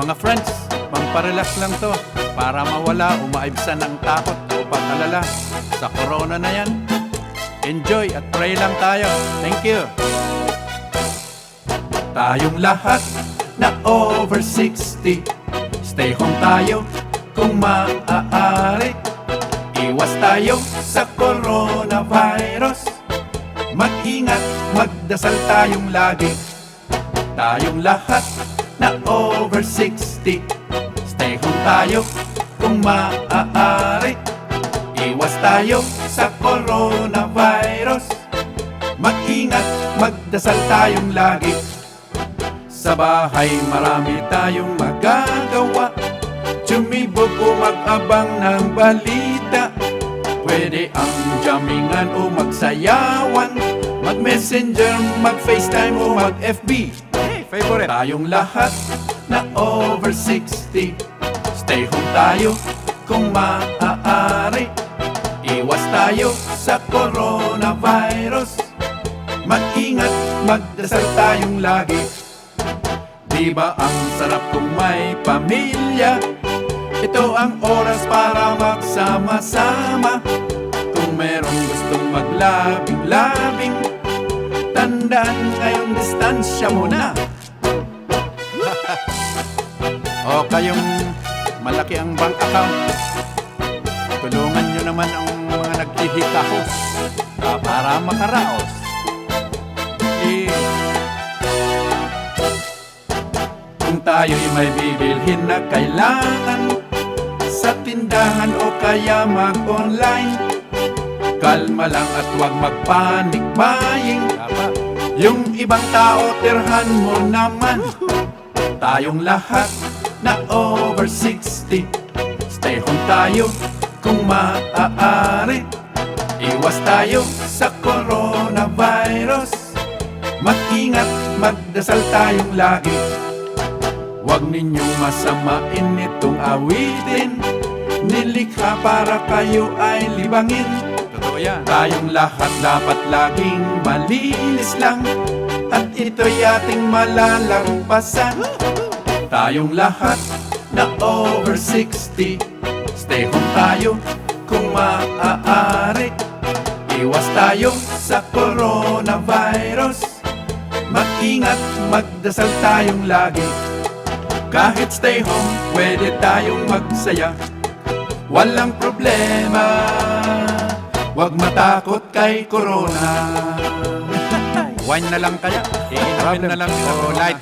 Mga friends, pamparelax lang to para mawala o maibsan ang takot o pag-alala sa corona na yan. Enjoy at pray lang tayo. Thank you. Tayong lahat na over 60, stay home tayo kung maaari. Iwas tayo sa coronavirus. Mag-ingat, magdasal tayong lagi. Tayong lahat na over 60, stay home tayo kung maaari. Iwas tayo sa coronavirus. Mag-ingat, magdasal tayong lagi. Sa bahay marami tayong magagawa. Tumibog o mag-abang ng balita. Pwede ang jammingan o magsayawan, mag-messenger, mag-FaceTime o mag-FB. Hey, favorite. Tayong lahat na over 60, stay home tayo kung maaari. Iwas tayo sa coronavirus. Mag-ingat, magdasal tayong lagi. Di ba ang sarap kung may pamilya? Ito ang oras para magsama-sama. Kung merong gustong maglabing-labing, tandaan ngayon distansya muna. O kayong malaki ang bank account, tulungan nyo naman ang mga naghihikahos para makaraos. Kung tayo'y may bibilhin na kailangan sa tindahan o kaya mag-online, kalma lang at huwag mag-panic buying. Yung ibang tao tirhan mo naman. Tayong lahat na over 60, stay home tayo kung maaari. Iwas tayo sa coronavirus. Mag-ingat, magdasal tayong lagi. Huwag ninyong masamain itong awitin. Nilikha para kayo ay libangin. Totoo yan. Tayong lahat dapat laging malinis lang, at ito'y ating malalagpasan. Tayong lahat na over 60, stay home tayo kung maaari. Iwas tayo sa coronavirus. Mag-ingat, magdasal tayong lagi. Kahit stay home, pwede tayong magsaya. Walang problema, wag matakot kay corona. Wine na lang kaya? Iinumin na lang o light?